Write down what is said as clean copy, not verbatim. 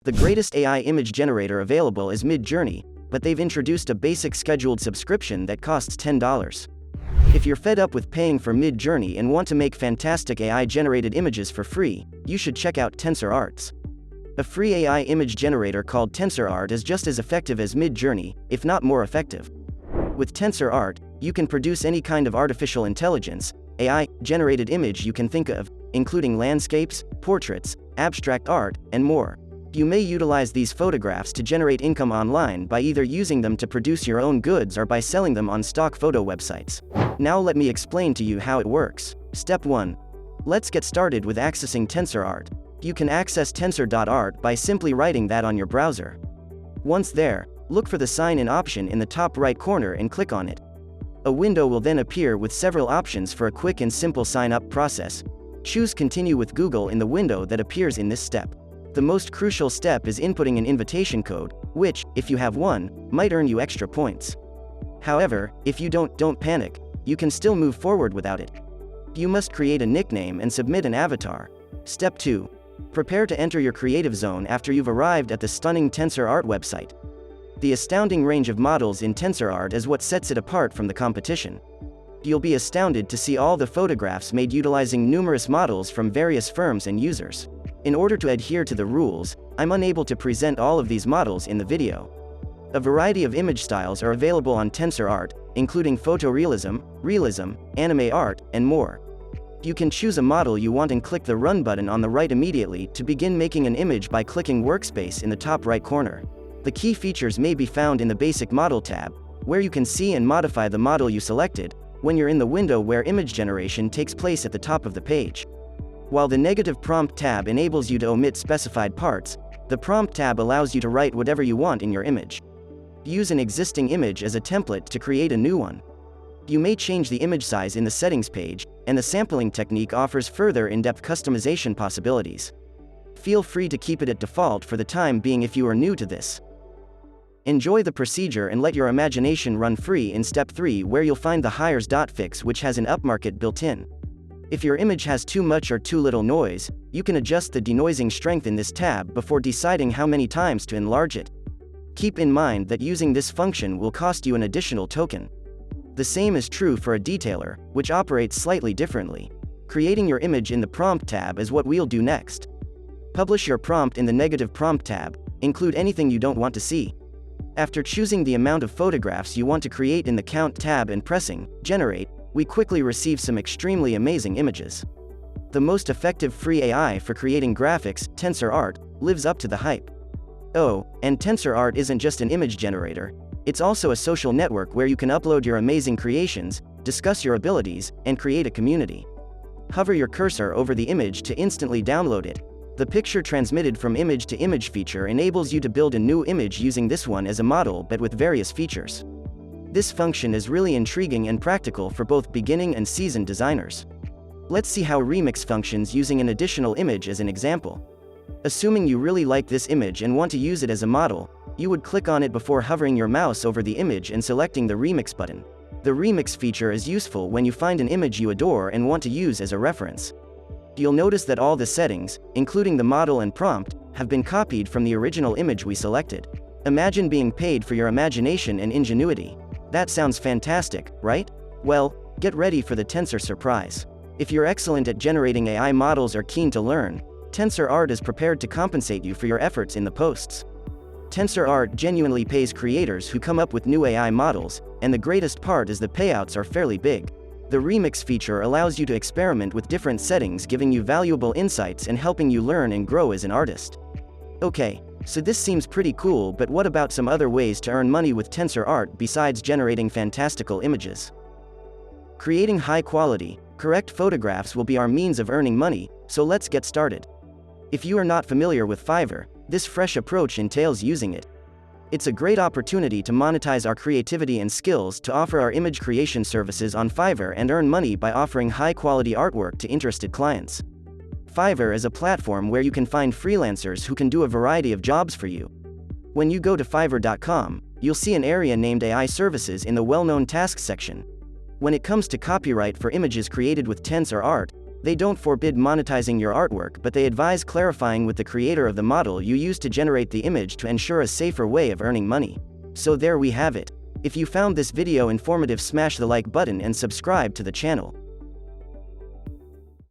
The greatest AI image generator available is Midjourney, but they've introduced a basic scheduled subscription that costs $10. If you're fed up with paying for Midjourney and want to make fantastic AI-generated images for free, you should check out Tensor Art. A free AI image generator called Tensor Art is just as effective as Midjourney, if not more effective. With Tensor Art, you can produce any kind of artificial intelligence, AI-generated image you can think of, including landscapes, portraits, abstract art, and more. You may utilize these photographs to generate income online by either using them to produce your own goods or by selling them on stock photo websites. Now let me explain to you how it works. Step 1. Let's get started with accessing Tensor Art. You can access tensor.art by simply writing that on your browser. Once there, look for the sign-in option in the top right corner and click on it. A window will then appear with several options for a quick and simple sign-up process. Choose Continue with Google in the window that appears in this step. The most crucial step is inputting an invitation code, which, if you have one, might earn you extra points. However, if you don't panic, you can still move forward without it. You must create a nickname and submit an avatar. Step 2. Prepare to enter your creative zone after you've arrived at the stunning Tensor Art website. The astounding range of models in Tensor Art is what sets it apart from the competition. You'll be astounded to see all the photographs made utilizing numerous models from various firms and users. In order to adhere to the rules, I'm unable to present all of these models in the video. A variety of image styles are available on Tensor Art, including photorealism, realism, anime art, and more. You can choose a model you want and click the Run button on the right immediately to begin making an image by clicking Workspace in the top right corner. The key features may be found in the Basic Model tab, where you can see and modify the model you selected, when you're in the window where image generation takes place at the top of the page. While the Negative Prompt tab enables you to omit specified parts, the Prompt tab allows you to write whatever you want in your image. Use an existing image as a template to create a new one. You may change the image size in the Settings page, and the sampling technique offers further in-depth customization possibilities. Feel free to keep it at default for the time being if you are new to this. Enjoy the procedure and let your imagination run free in Step 3, where you'll find the Hires.fix, which has an upmarket built in. If your image has too much or too little noise, you can adjust the denoising strength in this tab before deciding how many times to enlarge it. Keep in mind that using this function will cost you an additional token. The same is true for a detailer, which operates slightly differently. Creating your image in the Prompt tab is what we'll do next. Publish your prompt in the Negative Prompt tab. Include anything you don't want to see. After choosing the amount of photographs you want to create in the Count tab and pressing Generate, we quickly receive some extremely amazing images. The most effective free AI for creating graphics, Tensor Art, lives up to the hype. Oh, and Tensor Art isn't just an image generator, it's also a social network where you can upload your amazing creations, discuss your abilities, and create a community. Hover your cursor over the image to instantly download it. The picture transmitted from image to image feature enables you to build a new image using this one as a model but with various features. This function is really intriguing and practical for both beginning and seasoned designers. Let's see how Remix functions using an additional image as an example. Assuming you really like this image and want to use it as a model, you would click on it before hovering your mouse over the image and selecting the Remix button. The Remix feature is useful when you find an image you adore and want to use as a reference. You'll notice that all the settings, including the model and prompt, have been copied from the original image we selected. Imagine being paid for your imagination and ingenuity. That sounds fantastic, right? Well, get ready for the Tensor surprise. If you're excellent at generating AI models or keen to learn, Tensor Art is prepared to compensate you for your efforts in the posts. Tensor Art genuinely pays creators who come up with new AI models, and the greatest part is the payouts are fairly big. The Remix feature allows you to experiment with different settings, giving you valuable insights and helping you learn and grow as an artist. Okay, so this seems pretty cool, but what about some other ways to earn money with Tensor Art besides generating fantastical images? Creating high-quality, correct photographs will be our means of earning money, so let's get started. If you are not familiar with Fiverr, this fresh approach entails using it. It's a great opportunity to monetize our creativity and skills to offer our image creation services on Fiverr and earn money by offering high-quality artwork to interested clients. Fiverr is a platform where you can find freelancers who can do a variety of jobs for you. When you go to fiverr.com, you'll see an area named AI Services in the well-known Tasks section. When it comes to copyright for images created with Tensor Art, They don't forbid monetizing your artwork, but they advise clarifying with the creator of the model you use to generate the image to ensure a safer way of earning money. So there we have it. If you found this video informative, smash the like button and subscribe to the channel.